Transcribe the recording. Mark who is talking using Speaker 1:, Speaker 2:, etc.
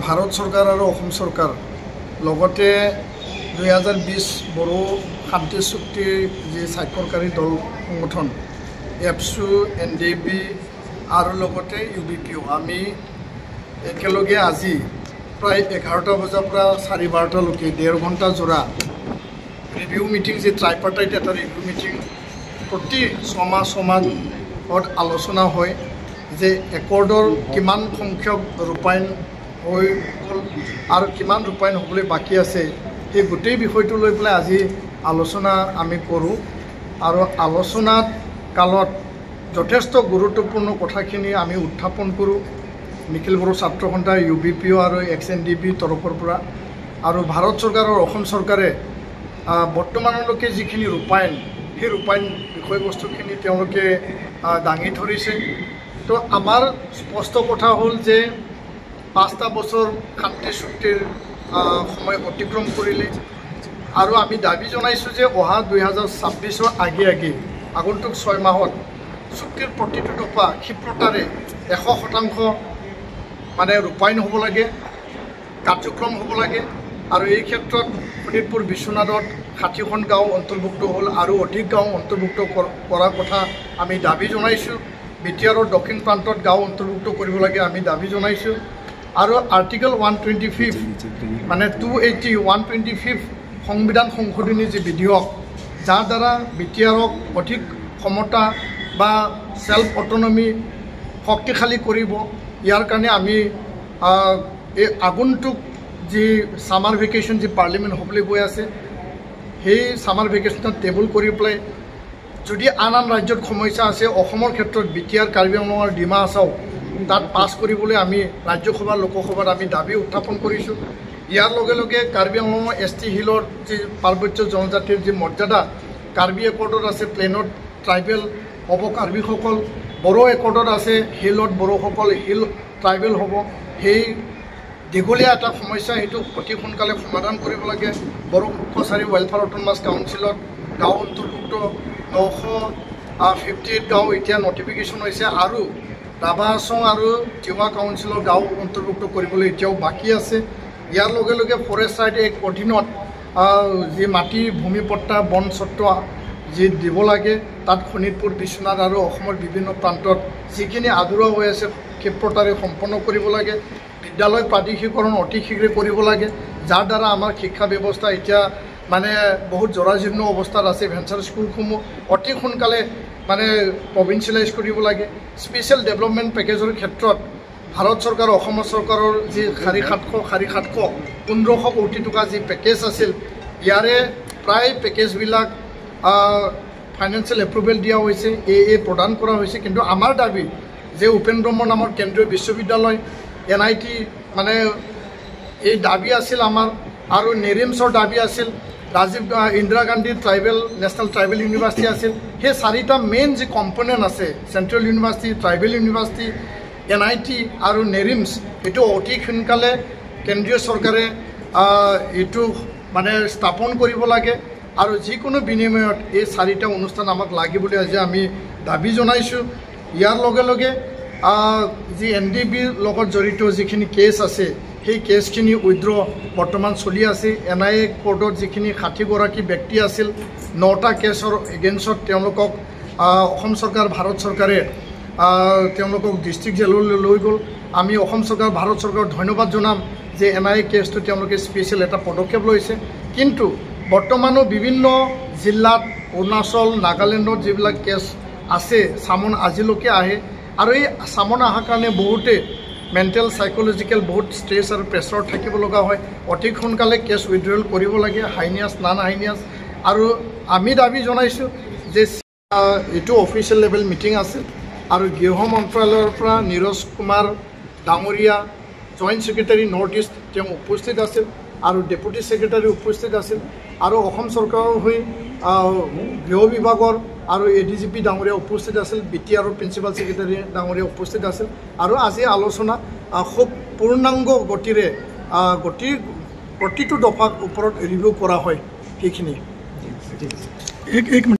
Speaker 1: ভাৰত চৰকাৰ আৰু অসম চৰকাৰ লগতে 2020 বড়ো শান্তি চুক্তিৰ যি স্বাক্ষৰকাৰী দল সংগঠন এপছু NDP আৰু লগতে UBPO আমি একেলগে আজি প্ৰায় 11টা বজাৰ পৰা 12:30লৈকে 1.5 ঘণ্টা জোৰা ৰিভিউ মিটিং যে ট্ৰাইপাৰ্টাইট এটা ৰিভিউ মিটিং প্ৰতি ছমাহত আলোচনা হয় যে একৰ্ডৰ কিমান সংখ্যক ৰূপায়ণ হৈ গ'ল আৰু কিমান ৰূপায়ণ হ'বলৈ বাকী আছে সেই গোটেই বিষয়টো লৈ পেলাই আজি আলোচনা আমি কৰোঁ আৰু আলোচনাত কালত যথেষ্ট গুৰুত্বপূৰ্ণ কথাখিনি আমি উত্থাপন কৰোঁ নিখিল বড়ো ছাত্ৰ সন্থা UBPO আৰু XNDP তৰফৰ পৰা আৰু ভাৰত চৰকাৰ আৰু অসম চৰকাৰে বৰ্তমানলৈকে যিখিনি ৰূপায়ণ সেই ৰূপায়ণ বিষয়বস্তুখিনি তেওঁলোকে দাঙি ধৰিছে তো আমাৰ স্পষ্ট কথা হ'ল যে 5টা বছৰ শান্তি চুক্তিৰ সময় অতিক্ৰম কৰিলে আৰু আমি দাবী জনাইছোঁ যে অহা 2026ৰ আগে আগন্তুক 6 মাহত চুক্তিৰ প্ৰতিটো দফা ক্ষিপ্ৰতাৰে 100% মানে ৰূপায়ণ হ'ব লাগে কাৰ্যক্ৰম হ'ব লাগে আৰু এই ক্ষেত্ৰত শোণিতপুৰ বিশ্বনাথত 60খন গাঁও অন্তৰ্ভুক্ত হ'ল আৰু অধিক গাঁও অন্তৰ্ভুক্ত কৰাৰ কথা আমি দাবী জনাইছোঁ বিটিআৰৰ দক্ষিণ প্ৰান্তত গাঁও অন্তৰ্ভুক্ত কৰিব লাগে আমি দাবী জনাইছোঁ আৰু আৰ্টিকল 125 মানে 280 125 সংবিধান সংশোধনী যি বিধেয়ক যাৰ দ্বাৰা বিটিআৰক অধিক ক্ষমতা বা সেল্ফ অটনমি শক্তিশালী কৰিব ইয়াৰ কাৰণে আমি এই আগন্তুক যি সামাৰ ভেকেশ্যন যি পাৰ্লিমেণ্ট হ'বলৈ গৈ আছে সেই সামাৰ ভেকেশ্যনত টেবুল কৰি পেলাই যদি আন ৰাজ্যত সমস্যা আছে অসমৰ ক্ষেত্ৰত বিটিআৰ কাৰ্বি আংলং আৰু ডিমা হাছাও তাত পাছ কৰিবলৈ আমি ৰাজ্যসভা লোকসভাত আমি দাবী উত্থাপন কৰিছোঁ ইয়াৰ লগে লগে কাৰ্বি আংলঙৰ ST হিলৰ যি পাৰ্বত্য জনজাতিৰ যি মৰ্যাদা কাৰ্বি একৰ্ডত আছে প্লেনত ট্ৰাইবেল হ'ব কাৰ্বিসকল বড়ো একৰ্ডত আছে হিলত বড়োসকল হিল ট্ৰাইবেল হ'ব সেই দীঘলীয়া এটা সমস্যা সেইটো অতি সোনকালে সমাধান কৰিব লাগে বড়ো কছাৰী ৱেলফেয়াৰ অট'নমাছ কাউন্সিলত গাঁও অন্তৰ্ভুক্ত 958 গাঁও এতিয়া নটিফিকেশ্যন হৈছে আৰু ৰাভা হাছং আৰু তিৱা কাউন্সিলৰ গাঁও অন্তৰ্ভুক্ত কৰিবলৈ এতিয়াও বাকী আছে ইয়াৰ লগে লগে ফৰেষ্ট ৰাইট এক্ট অধীনত যি মাটি ভূমি পট্টা বন স্বত্ব যি দিব লাগে তাত শোণিতপুৰ বিশ্বনাথ আৰু অসমৰ বিভিন্ন প্ৰান্তত যিখিনি আধৰুৱা হৈ আছে ক্ষিপ্ৰতাৰে সম্পন্ন কৰিব লাগে বিদ্যালয় প্ৰাদেশিকৰণ অতি শীঘ্ৰে কৰিব লাগে যাৰ দ্বাৰা আমাৰ শিক্ষা ব্যৱস্থা এতিয়া মানে বহুত জৰাজীৰ্ণ অৱস্থাত আছে ভেঞ্চাৰ স্কুলসমূহ অতি সোনকালে মানে প্ৰভিন্সিয়েলাইজ কৰিব লাগে স্পেচিয়েল ডেভেলপমেণ্ট পেকেজৰ ক্ষেত্ৰত ভাৰত চৰকাৰ অসম চৰকাৰৰ যি 700 1500 কোটি টকা যি পেকেজ আছিল ইয়াৰে প্ৰায় পেকেজবিলাক ফাইনেন্সিয়েল এপ্ৰুভেল দিয়া হৈছে AA প্ৰদান কৰা হৈছে কিন্তু আমাৰ দাবী যে উপেন ব্ৰহ্ম নামৰ কেন্দ্ৰীয় বিশ্ববিদ্যালয় NIT মানে এই দাবী আছিল আমাৰ আৰু নেৰিমছৰ দাবী আছিল Rajiv Indira Gandhi national tribal university আছিল সেই 4টা মেইন যি কম্পনেণ্ট আছে central university tribal university NIT আৰু নেৰিমছ এইটো অতি সোনকালে কেন্দ্ৰীয় চৰকাৰে এইটো মানে স্থাপন কৰিব লাগে আৰু যিকোনো বিনিময়ত এই 4টা অনুষ্ঠান আমাক লাগিবলৈ আজি আমি দাবী জনাইছোঁ ইয়াৰ লগে লগে যি NDBৰ লগত জড়িত যিখিনি কেছ আছে সেই কেছখিনি উইথড্ৰ বৰ্তমান চলি আছে NIA কোৰ্টত যিখিনি 60গৰাকী ব্যক্তি আছিল 9টা কেছৰ এগেইনষ্টত তেওঁলোকক অসম চৰকাৰ ভাৰত চৰকাৰে তেওঁলোকক ডিষ্ট্ৰিক্ট জেললৈ লৈ গ'ল আমি অসম চৰকাৰ ভাৰত চৰকাৰক ধন্যবাদ জনাম যে NIA কেছটো তেওঁলোকে স্পেচিয়েল এটা পদক্ষেপ লৈছে কিন্তু বৰ্তমানো বিভিন্ন জিলাত অৰুণাচল নাগালেণ্ডত যিবিলাক কেছ আছে চামন আজিলৈকে আহে আৰু এই চামন অহাৰ কাৰণে বহুতে মেণ্টেল সাইকোলজিকেল বহুত ষ্ট্ৰেছ আৰু প্ৰেছাৰত থাকিব লগা হয় অতি সোনকালে কেছ উইথড্ৰল কৰিব লাগে হাইনিয়াছ নান হাইনিয়াছ আৰু আমি দাবী জনাইছোঁ যে এইটো অফিচিয়েল লেভেল মিটিং আছে আৰু গৃহ মন্ত্ৰালয়ৰ পৰা নীৰজ কুমাৰ ডাঙৰীয়া জইণ্ট ছেক্ৰেটাৰী নৰ্থ ইষ্ট তেওঁ উপস্থিত আছিল আৰু ডেপুটি ছেক্ৰেটাৰী উপস্থিত আছিল আৰু অসম চৰকাৰৰ হৈ গৃহ বিভাগৰ আৰু ADGP ডাঙৰীয়া উপস্থিত আছিল BTR প্ৰিন্সিপাল ছেক্ৰেটাৰী ডাঙৰীয়া উপস্থিত আছিল আৰু আজি আলোচনা খুব পূৰ্ণাংগ গতিৰে প্ৰতিটো দফাৰ ওপৰত ৰিভিউ কৰা হয় সেইখিনি